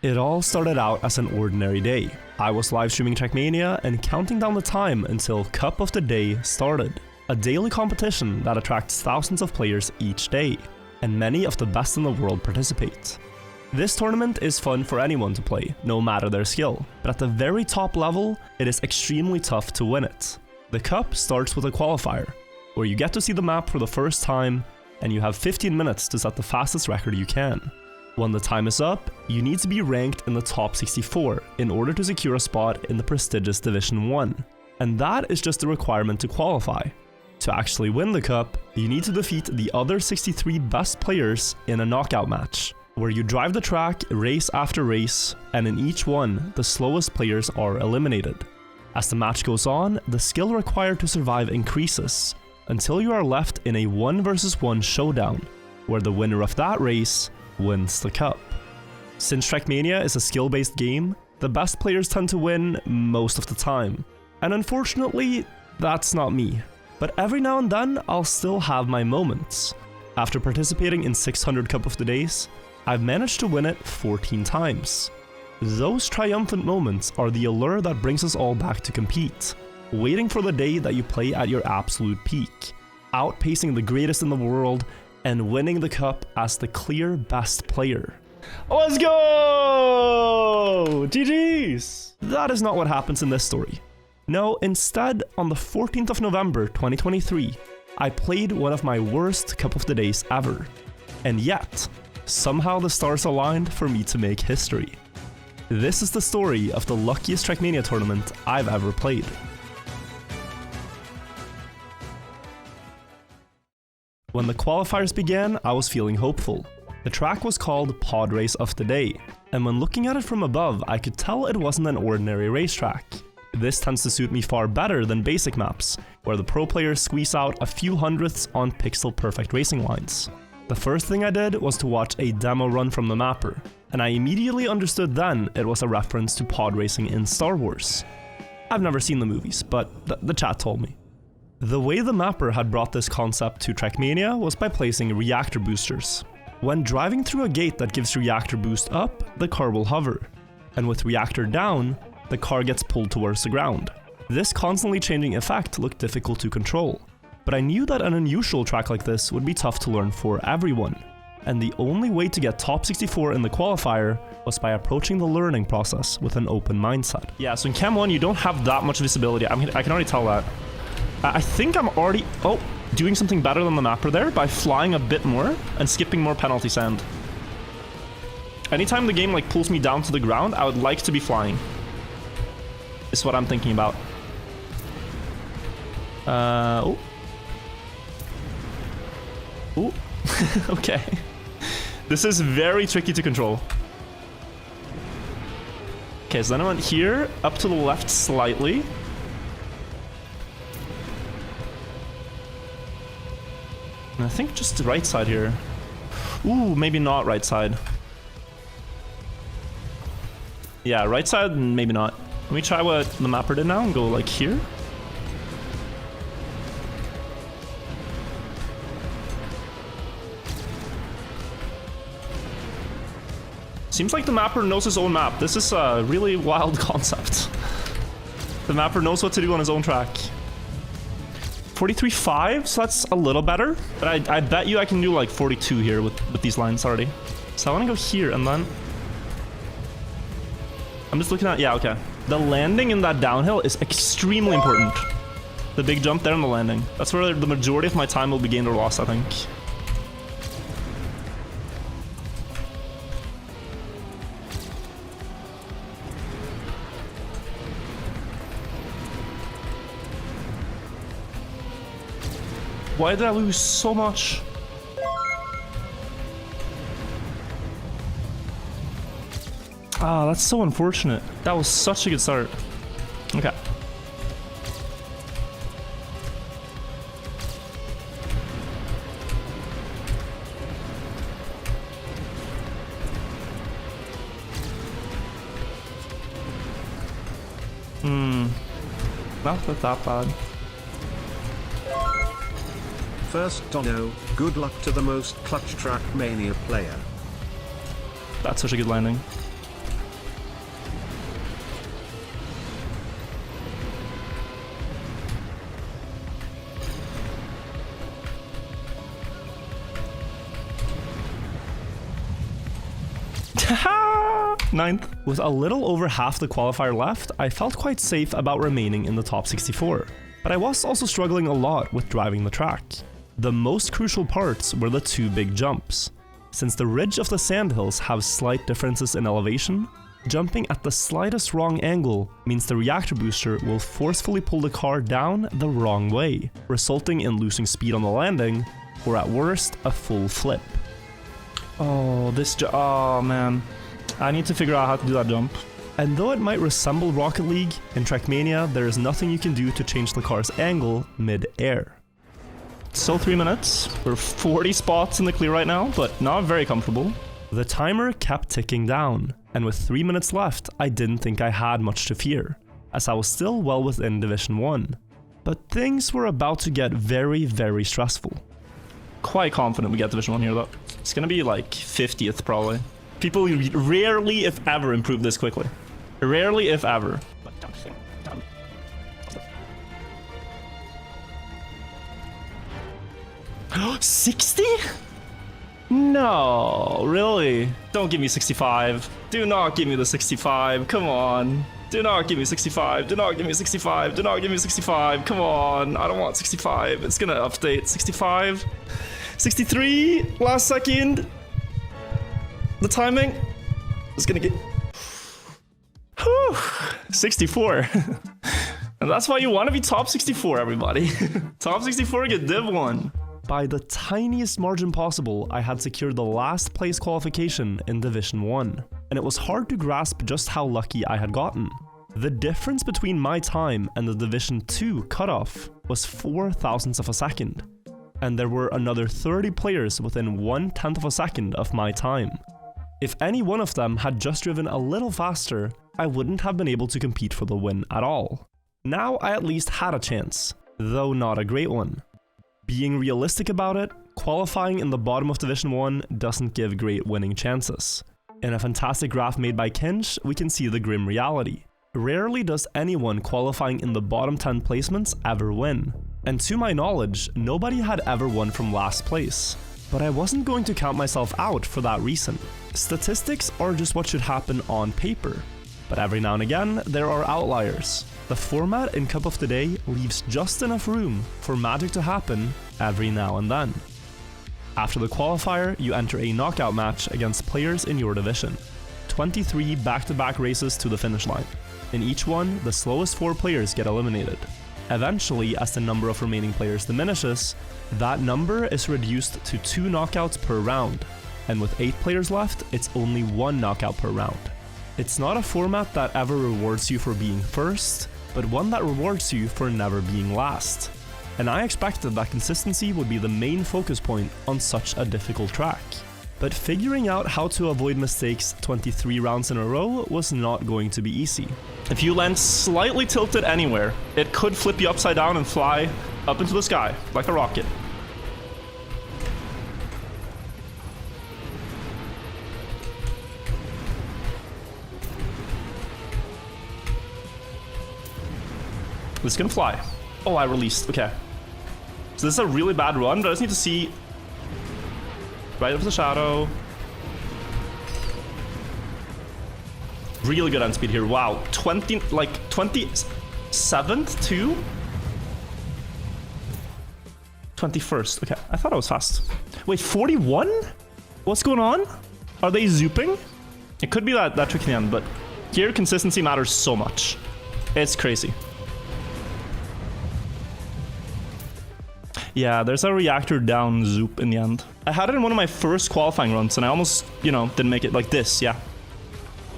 It all started out as an ordinary day. I was live streaming Trackmania and counting down the time until Cup of the Day started. A daily competition that attracts thousands of players each day, and many of the best in the world participate. This tournament is fun for anyone to play, no matter their skill, but at the very top level, it is extremely tough to win it. The Cup starts with a qualifier, where you get to see the map for the first time, and you have 15 minutes to set the fastest record you can. When the time is up, you need to be ranked in the top 64 in order to secure a spot in the prestigious Division 1. And that is just a requirement to qualify. To actually win the cup, you need to defeat the other 63 best players in a knockout match, where you drive the track race after race, and in each one, the slowest players are eliminated. As the match goes on, the skill required to survive increases, until you are left in a 1 versus 1 showdown, where the winner of that race wins the cup. Since Trackmania is a skill-based game, the best players tend to win most of the time. And unfortunately, that's not me. But every now and then, I'll still have my moments. After participating in 600 Cup of the Days, I've managed to win it 14 times. Those triumphant moments are the allure that brings us all back to compete, waiting for the day that you play at your absolute peak, outpacing the greatest in the world, and winning the cup as the clear best player. Let's go! GG's! That is not what happens in this story. No, instead, on the 14th of November 2023, I played one of my worst Cup of the Days ever. And yet, somehow the stars aligned for me to make history. This is the story of the luckiest Trackmania tournament I've ever played. When the qualifiers began, I was feeling hopeful. The track was called Pod Race of the Day, and when looking at it from above, I could tell it wasn't an ordinary racetrack. This tends to suit me far better than basic maps, where the pro players squeeze out a few hundredths on pixel-perfect racing lines. The first thing I did was to watch a demo run from the mapper, and I immediately understood then it was a reference to pod racing in Star Wars. I've never seen the movies, but the chat told me. The way the mapper had brought this concept to Trackmania was by placing reactor boosters. When driving through a gate that gives reactor boost up, the car will hover, and with reactor down, the car gets pulled towards the ground. This constantly changing effect looked difficult to control, but I knew that an unusual track like this would be tough to learn for everyone, and the only way to get top 64 in the qualifier was by approaching the learning process with an open mindset. Yeah, so in Cam 1 you don't have that much visibility, I can already tell that. I think I'm already doing something better than the mapper there by flying a bit more and skipping more penalty sand. Anytime the game pulls me down to the ground, I would like to be flying. Is what I'm thinking about. Ooh. Okay. This is very tricky to control. Okay, so then I went here, up to the left slightly. And I think just the right side here. Ooh, maybe not right side. Yeah, right side, maybe not. Let me try what the mapper did now and go here. Seems like the mapper knows his own map. This is a really wild concept. The mapper knows what to do on his own track. 43.5, so that's a little better. But I bet you I can do 42 here with these lines already. So I want to go here and then... I'm just looking at... Yeah, okay. The landing in that downhill is extremely important. The big jump there and the landing. That's where the majority of my time will be gained or lost, I think. Why did I lose so much? Ah, that's so unfortunate. That was such a good start. Okay. Not that bad. First Dono, good luck to the most clutch Trackmania player. That's such a good landing. Haha! 9th. With a little over half the qualifier left, I felt quite safe about remaining in the top 64. But I was also struggling a lot with driving the track. The most crucial parts were the 2 big jumps. Since the ridge of the sandhills have slight differences in elevation, jumping at the slightest wrong angle means the reactor booster will forcefully pull the car down the wrong way, resulting in losing speed on the landing, or at worst, a full flip. Oh, oh man. I need to figure out how to do that jump. And though it might resemble Rocket League, in Trackmania there is nothing you can do to change the car's angle mid-air. Still 3 minutes. We're 40 spots in the clear right now, but not very comfortable. The timer kept ticking down, and with 3 minutes left, I didn't think I had much to fear, as I was still well within Division 1. But things were about to get very, very stressful. Quite confident we get Division 1 here though. It's gonna be like 50th probably. People rarely, if ever, improve this quickly. Rarely, if ever. 60? No, really? Don't give me 65. Do not give me the 65. Come on. Do not give me 65. Do not give me 65. Do not give me 65. Come on. I don't want 65. It's gonna update. 65. 63. Last second. The timing is gonna get... Whew. 64. And that's why you want to be top 64, everybody. Top 64, get Div 1. By the tiniest margin possible, I had secured the last place qualification in Division 1, and it was hard to grasp just how lucky I had gotten. The difference between my time and the Division 2 cutoff was 4 thousandths of a second, and there were another 30 players within 1/10 of a second of my time. If any one of them had just driven a little faster, I wouldn't have been able to compete for the win at all. Now I at least had a chance, though not a great one. Being realistic about it, qualifying in the bottom of Division 1 doesn't give great winning chances. In a fantastic graph made by Kinch, we can see the grim reality. Rarely does anyone qualifying in the bottom 10 placements ever win. And to my knowledge, nobody had ever won from last place. But I wasn't going to count myself out for that reason. Statistics are just what should happen on paper. But every now and again, there are outliers. The format in Cup of the Day leaves just enough room for magic to happen every now and then. After the qualifier, you enter a knockout match against players in your division. 23 back-to-back races to the finish line. In each one, the slowest 4 players get eliminated. Eventually, as the number of remaining players diminishes, that number is reduced to 2 knockouts per round, and with 8 players left, it's only 1 knockout per round. It's not a format that ever rewards you for being first, but one that rewards you for never being last. And I expected that consistency would be the main focus point on such a difficult track. But figuring out how to avoid mistakes 23 rounds in a row was not going to be easy. If you land slightly tilted anywhere, it could flip you upside down and fly up into the sky, like a rocket. It's gonna fly. Oh, I released. Okay. So this is a really bad run, but I just need to see right over the shadow. Really good end speed here. Wow. 27th to 21st. Okay. I thought I was fast. Wait, 41? What's going on? Are they zooping? It could be that trick in the end, but here consistency matters so much. It's crazy. Yeah, there's a reactor down zoop in the end. I had it in one of my first qualifying runs and I almost, didn't make it like this, yeah.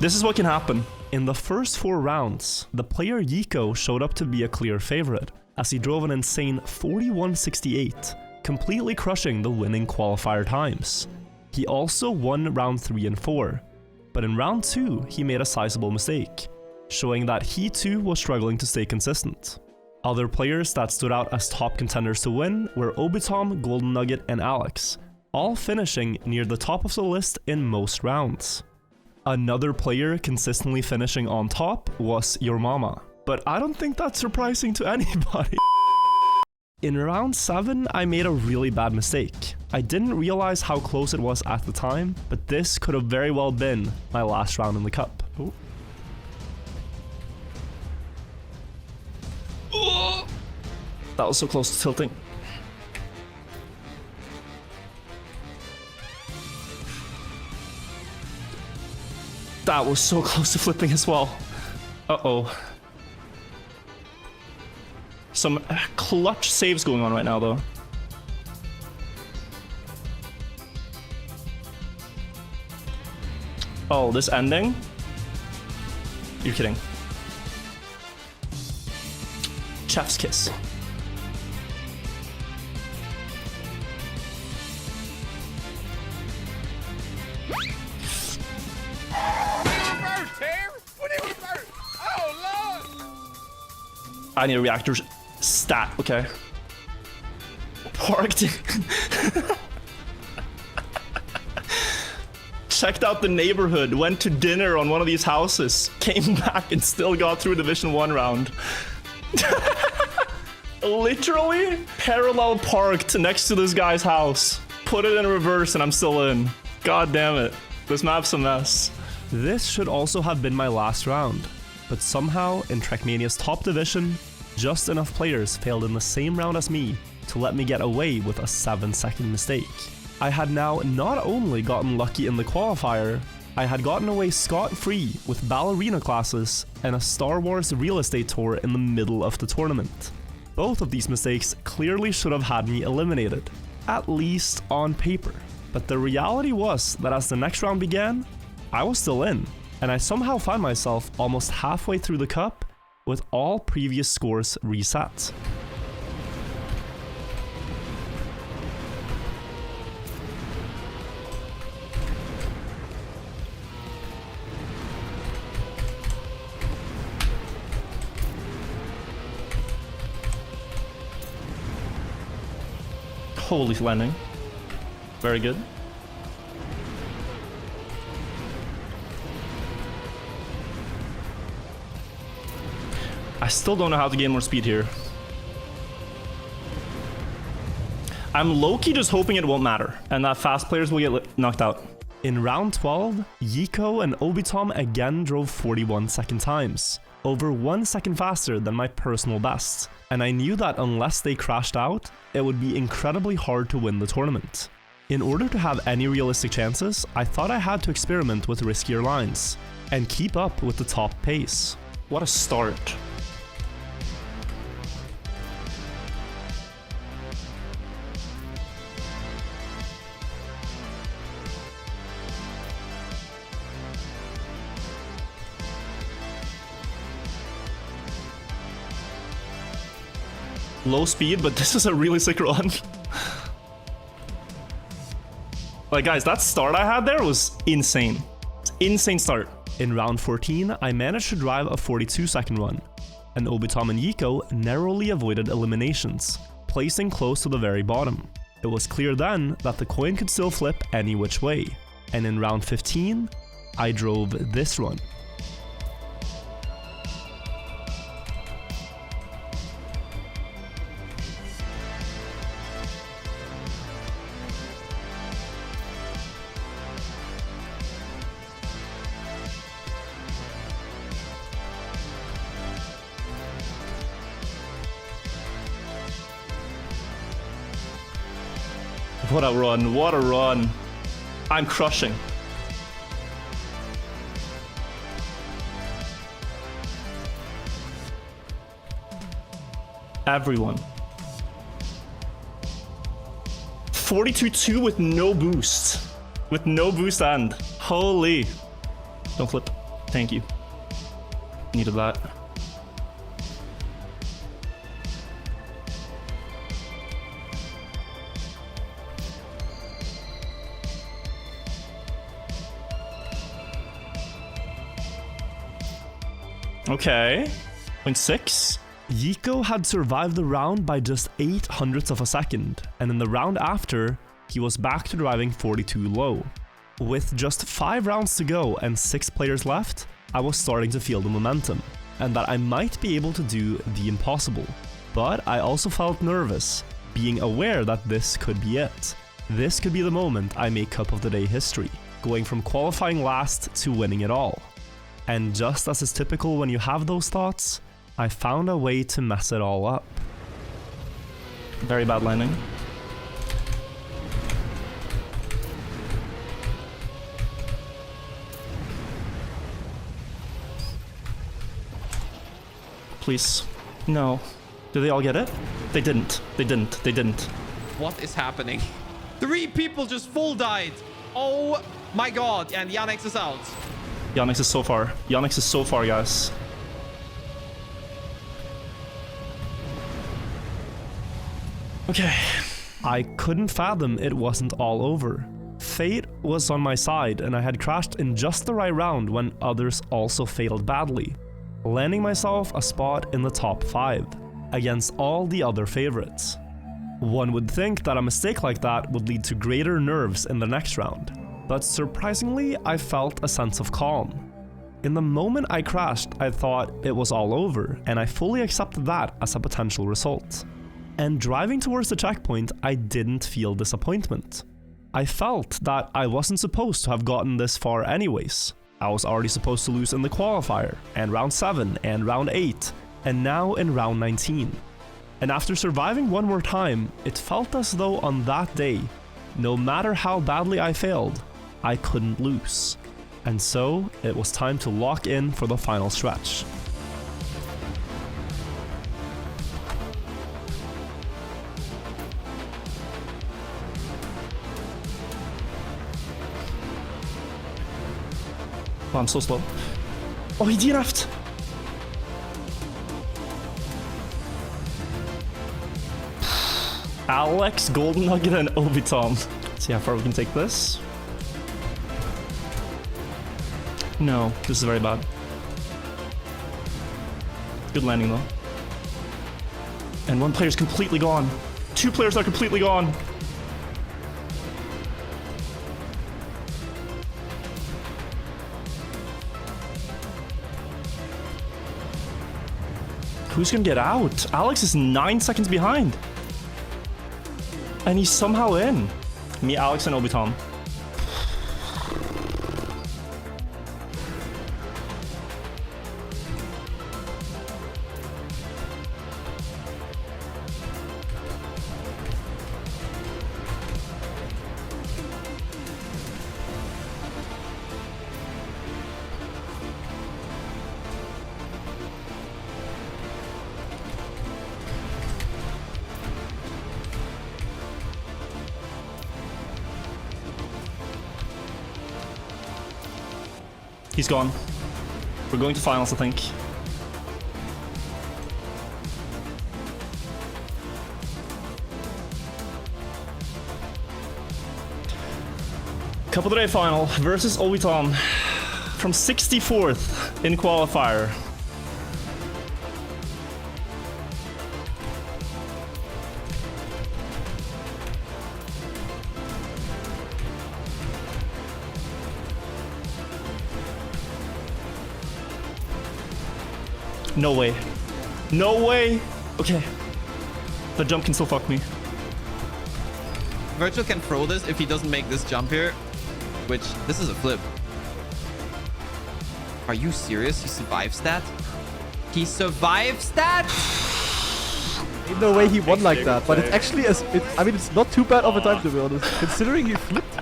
This is what can happen. In the first 4 rounds, the player Yiko showed up to be a clear favorite, as he drove an insane 41.68, completely crushing the winning qualifier times. He also won round 3 and 4, but in round 2, he made a sizable mistake, showing that he too was struggling to stay consistent. Other players that stood out as top contenders to win were Obitom, Golden Nugget, and Alex, all finishing near the top of the list in most rounds. Another player consistently finishing on top was Your Mama, but I don't think that's surprising to anybody. In round 7, I made a really bad mistake. I didn't realize how close it was at the time, but this could have very well been my last round in the cup. Ooh. Oh, that was so close to tilting. That was so close to flipping as well. Uh-oh. Some clutch saves going on right now, though. Oh, this ending? You're kidding. Chef's kiss. I need a reactor stat, okay. Parked. Checked out the neighborhood, went to dinner on one of these houses, came back and still got through Division 1 round. Literally parallel parked next to this guy's house. Put it in reverse and I'm still in. God damn it. This map's a mess. This should also have been my last round, but somehow in Trackmania's top division, just enough players failed in the same round as me to let me get away with a 7-second mistake. I had now not only gotten lucky in the qualifier, I had gotten away scot-free with ballerina classes and a Star Wars real estate tour in the middle of the tournament. Both of these mistakes clearly should have had me eliminated, at least on paper. But the reality was that as the next round began, I was still in, and I somehow found myself almost halfway through the cup with all previous scores reset. Holy landing. Very good. I still don't know how to gain more speed here. I'm low-key just hoping it won't matter, and that fast players will get knocked out. In round 12, Yiko and Obitom again drove 41 second times, over 1 second faster than my personal best, and I knew that unless they crashed out, it would be incredibly hard to win the tournament. In order to have any realistic chances, I thought I had to experiment with riskier lines, and keep up with the top pace. What a start. Low speed, but this is a really sick run. Like guys, that start I had there was insane. Insane start. In round 14, I managed to drive a 42-second run, and Obitom and Yiko narrowly avoided eliminations, placing close to the very bottom. It was clear then that the coin could still flip any which way, and in round 15, I drove this run. What a run, what a run. I'm crushing. Everyone. 42-2 with no boost. With no boost and holy. Don't flip. Thank you. Needed that. Okay, 0.6. Yiko had survived the round by just 0.08 of a second, and in the round after, he was back to driving 42 low. With just 5 rounds to go and 6 players left, I was starting to feel the momentum, and that I might be able to do the impossible. But I also felt nervous, being aware that this could be it. This could be the moment I make Cup of the Day history, going from qualifying last to winning it all. And just as is typical when you have those thoughts, I found a way to mess it all up. Very bad landing. Please. No. Did they all get it? They didn't. They didn't. They didn't. What is happening? 3 people just full died. Oh my god. And Yannick is out. Yannick is so far. Yannick is so far, guys. Okay. I couldn't fathom it wasn't all over. Fate was on my side and I had crashed in just the right round when others also failed badly, landing myself a spot in the top 5, against all the other favorites. One would think that a mistake like that would lead to greater nerves in the next round, but surprisingly I felt a sense of calm. In the moment I crashed, I thought it was all over, and I fully accepted that as a potential result. And driving towards the checkpoint, I didn't feel disappointment. I felt that I wasn't supposed to have gotten this far anyways. I was already supposed to lose in the qualifier, and round 7, and round 8, and now in round 19. And after surviving one more time, it felt as though on that day, no matter how badly I failed, I couldn't lose. And so, it was time to lock in for the final stretch. Oh, I'm so slow. Oh, he DNF'd! Alex, Golden Nugget, and Obitom. See how far we can take this. No, this is very bad. Good landing though. And one player's completely gone. 2 players are completely gone. Who's gonna get out? Alex is 9 seconds behind. And he's somehow in. Me, Alex, and Obitom. He's gone. We're going to finals, I think. Cup of the Day final versus Obitom from 64th in qualifier. No way. No way! Okay. The jump can still fuck me. Virtual can throw this if he doesn't make this jump here. Which, this is a flip. Are you serious? He survives that? He survives that? Ain't no way he won like that, but it's actually, I mean, it's not too bad of a time to be honest, considering he flipped.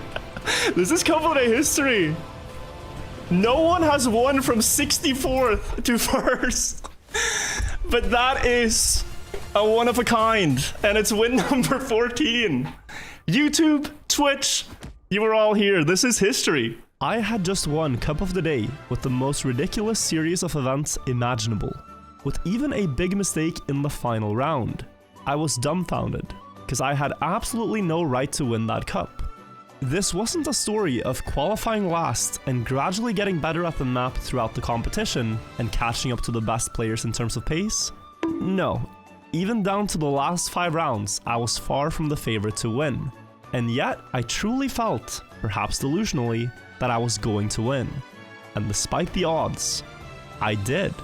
This is Cup of the Day history. No one has won from 64th to 1st. But that is a one of a kind. And it's win number 14. YouTube, Twitch, you were all here. This is history. I had just won Cup of the Day with the most ridiculous series of events imaginable, with even a big mistake in the final round. I was dumbfounded, because I had absolutely no right to win that cup. This wasn't a story of qualifying last and gradually getting better at the map throughout the competition and catching up to the best players in terms of pace. No, even down to the last 5 rounds, I was far from the favorite to win. And yet, I truly felt, perhaps delusionally, that I was going to win. And despite the odds, I did.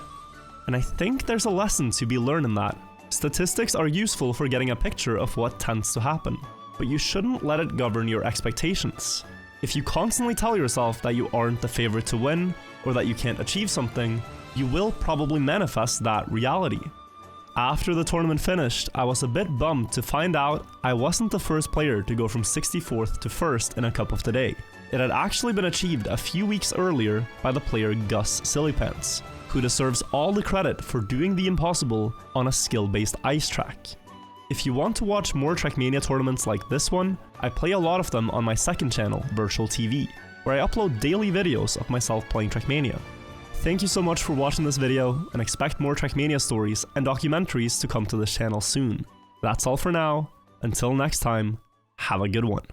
And I think there's a lesson to be learned in that, Statistics are useful for getting a picture of what tends to happen, but you shouldn't let it govern your expectations. If you constantly tell yourself that you aren't the favorite to win, or that you can't achieve something, you will probably manifest that reality. After the tournament finished, I was a bit bummed to find out I wasn't the first player to go from 64th to 1st in a Cup of the Day. It had actually been achieved a few weeks earlier by the player Gus Sillypants, who deserves all the credit for doing the impossible on a skill-based ice track. If you want to watch more Trackmania tournaments like this one, I play a lot of them on my second channel, WirtualTV, where I upload daily videos of myself playing Trackmania. Thank you so much for watching this video, and expect more Trackmania stories and documentaries to come to this channel soon. That's all for now. Until next time, have a good one.